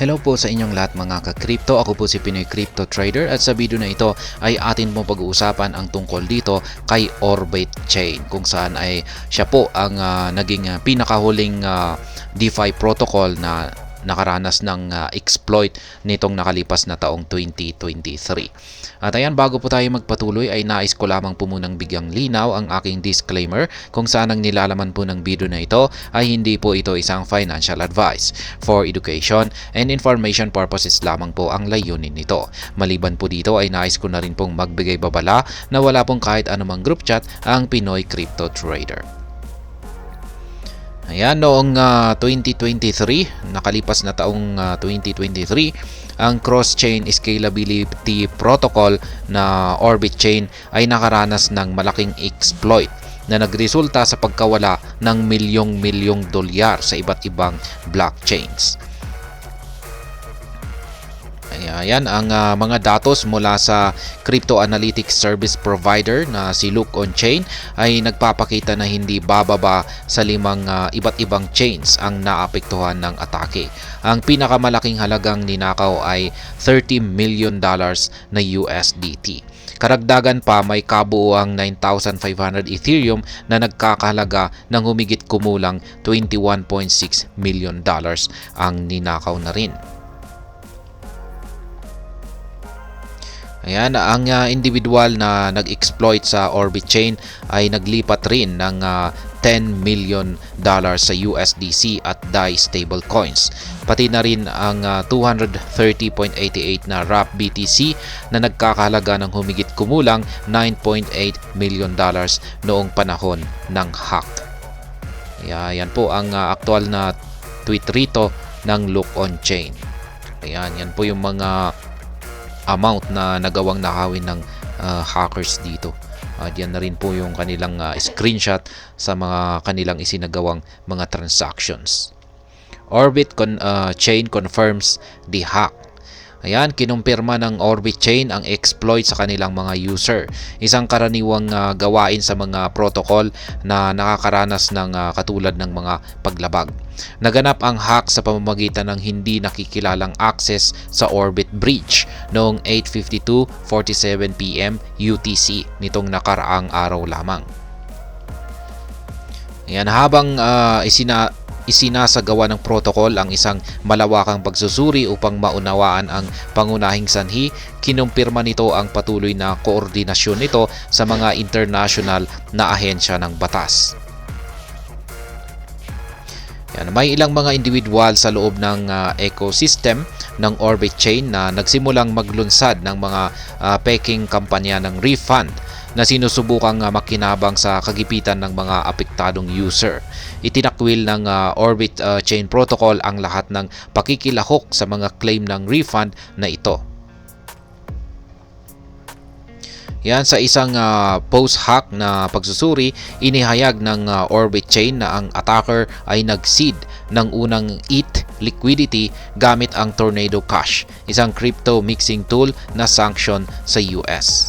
Hello po sa inyong lahat mga ka-crypto. Ako po si Pinoy Crypto Trader at sa video na ito ay atin pong pag-uusapan ang tungkol dito kay Orbit Chain, kung saan ay siya po ang naging pinakahuling DeFi protocol na nakaranas ng exploit nitong nakalipas na taong 2023. At ayan, bago po tayo magpatuloy ay nais ko lamang po munang bigyang linaw ang aking disclaimer kung saan ang nilalaman po ng video na ito ay hindi po ito isang financial advice. For education and information purposes lamang po ang layunin nito. Maliban po dito ay nais ko na rin pong magbigay babala na wala pong kahit anumang group chat ang Pinoy Crypto Trader. Ayan, noong 2023, nakalipas na taong 2023, ang cross-chain scalability protocol na Orbit Chain ay nakaranas ng malaking exploit na nagresulta sa pagkawala ng milyong-milyong dolyar sa iba't ibang blockchains. Ayan ang mga datos mula sa crypto analytics service provider na si Look On Chain ay nagpapakita na hindi bababa sa 5 iba't ibang chains ang naapektuhan ng atake. Ang pinakamalaking halagang ninakaw ay $30 million na USDT. Karagdagan pa, may kabuuang 9,500 Ethereum na nagkakahalaga ng humigit kumulang $21.6 million ang ninakaw na rin. Ayan, ang individual na nag-exploit sa Orbit Chain ay naglipat rin ng $10 million sa USDC at DAI stablecoins. Pati na rin ang 230.88 na Wrap BTC na nagkakahalaga ng humigit kumulang $9.8 million noong panahon ng hack. Ayan po ang aktual na tweet rito ng Look On Chain. Ayan, yan po yung mga amount na nagawang nakawin ng hackers dito. Diyan na rin po yung kanilang screenshot sa mga kanilang isinagawang mga transactions. Orbit Chain confirms the hack. Ayan, kinumpirma ng Orbit Chain ang exploit sa kanilang mga user. Isang karaniwang gawain sa mga protocol na nakakaranas ng katulad ng mga paglabag. Naganap ang hack sa pamamagitan ng hindi nakikilalang access sa Orbit Bridge noong 8:52:47 PM UTC nitong nakaraang araw lamang. Ayan, habang isinasagawa ng protocol ang isang malawakang pagsusuri upang maunawaan ang pangunahing sanhi, kinumpirma nito ang patuloy na koordinasyon nito sa mga international na ahensya ng batas. Yan, may ilang mga individual sa loob ng ecosystem ng Orbit Chain na nagsimulang maglunsad ng mga peking kampanya ng refund na sinusubukang makinabang sa kagipitan ng mga apektadong user. Itinakwil ng Orbit Chain Protocol ang lahat ng pakikilahok sa mga claim ng refund na ito. Yan, sa isang post-hack na pagsusuri, inihayag ng Orbit Chain na ang attacker ay nag-seed ng unang ETH liquidity gamit ang Tornado Cash, isang crypto mixing tool na sanction sa US.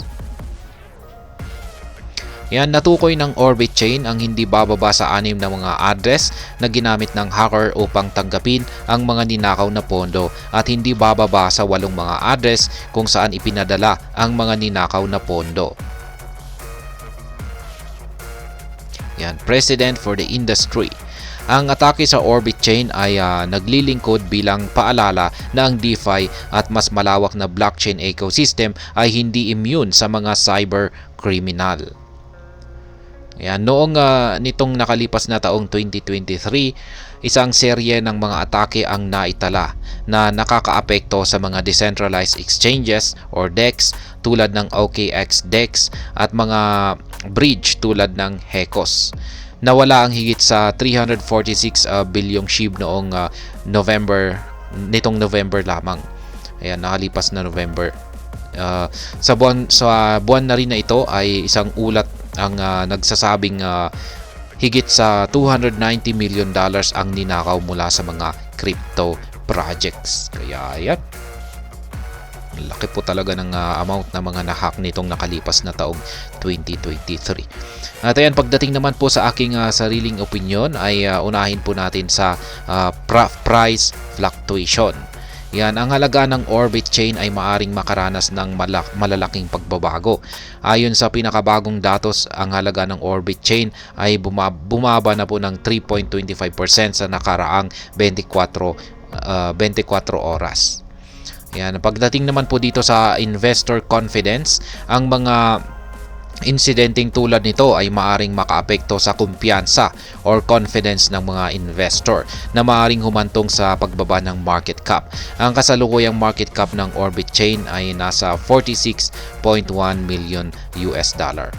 Yan, natukoy ng Orbit Chain ang hindi bababa sa 6 na mga address na ginamit ng hacker upang tanggapin ang mga ninakaw na pondo at hindi bababa sa 8 mga address kung saan ipinadala ang mga ninakaw na pondo. Yan, President for the Industry. Ang atake sa Orbit Chain ay naglilingkod bilang paalala na ang DeFi at mas malawak na blockchain ecosystem ay hindi immune sa mga cyber criminal. Ayan, noong nitong nakalipas na taong 2023, isang serye ng mga atake ang naitala na nakakaapekto sa mga decentralized exchanges or DEX tulad ng OKX DEX at mga bridge tulad ng HECOS. Nawala ang higit sa 346 bilyong SHIB noong November lamang. Ayan, nakalipas na November. Sa buwan na rin na ito ay isang ulat ang nagsasabing higit sa $290 million ang ninakaw mula sa mga crypto projects. Kaya yan, laki po talaga ng amount na mga nahack nitong nakalipas na taong 2023. At ayan, pagdating naman po sa aking sariling opinion ay unahin po natin sa price fluctuation. Yan, ang halaga ng Orbit chain ay maaring makaranas ng malalaking pagbabago. Ayon sa pinakabagong datos, ang halaga ng Orbit chain ay bumaba na po ng 3.25% sa nakaraang 24 oras. Yan, pagdating naman po dito sa investor confidence, ang mga insidenteng tulad nito ay maaring makaapekto sa kumpiyansa or confidence ng mga investor na maaring humantong sa pagbaba ng market cap. Ang kasalukuyang market cap ng Orbit chain ay nasa 46.1 million US dollar.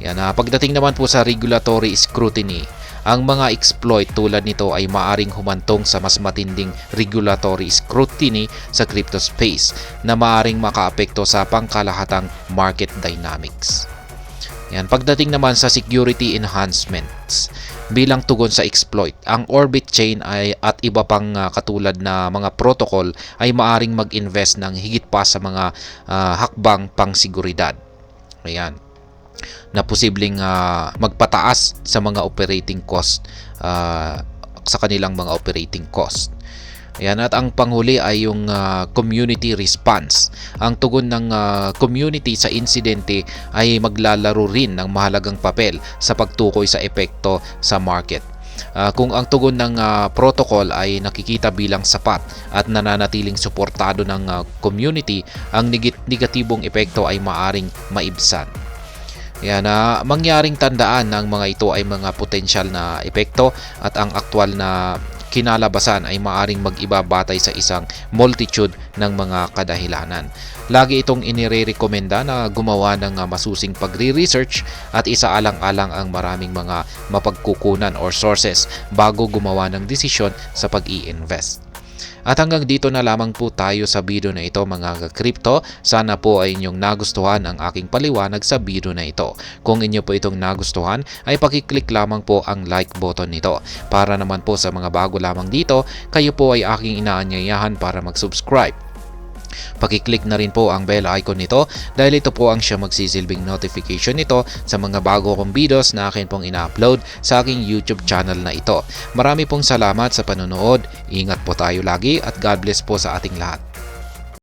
Yan, pagdating naman po sa regulatory scrutiny, ang mga exploit tulad nito ay maaring humantong sa mas matinding regulatory scrutiny sa crypto space na maaring makaapekto sa pangkalahatang market dynamics. Yan, pagdating naman sa security enhancements, bilang tugon sa exploit, ang Orbit chain at iba pang katulad na mga protocol ay maaring mag-invest ng higit pa sa mga hakbang pangsiguridad. Ayan, na posibleng magpataas sa mga operating cost, sa kanilang mga operating cost. Ayan, at ang panghuli ay yung community response. Ang tugon ng community sa insidente ay maglalaro rin ng mahalagang papel sa pagtukoy sa epekto sa market. Kung ang tugon ng protocol ay nakikita bilang sapat at nananatiling suportado ng community, ang negatibong epekto ay maaring maibsan. Yan, mangyaring tandaan ng mga ito ay mga potensyal na epekto at ang aktwal na kinalabasan ay maaring mag-iba batay sa isang multitude ng mga kadahilanan. Lagi itong inirekomenda na gumawa ng masusing pagre-research at isaalang-alang ang maraming mga mapagkukunan or sources bago gumawa ng desisyon sa pag-i-invest. At hanggang dito na lamang po tayo sa video na ito mga ka-crypto. Sana po ay inyong nagustuhan ang aking paliwanag sa video na ito. Kung inyo po itong nagustuhan ay pakiclick lamang po ang like button nito. Para naman po sa mga bago lamang dito, kayo po ay aking inaanyayahan para mag-subscribe. Pakiclick na rin po ang bell icon nito dahil ito po ang siya magsisilbing notification nito sa mga bago kong videos na akin pong ina-upload sa aking YouTube channel na ito. Marami pong salamat sa panonood, ingat po tayo lagi at God bless po sa ating lahat.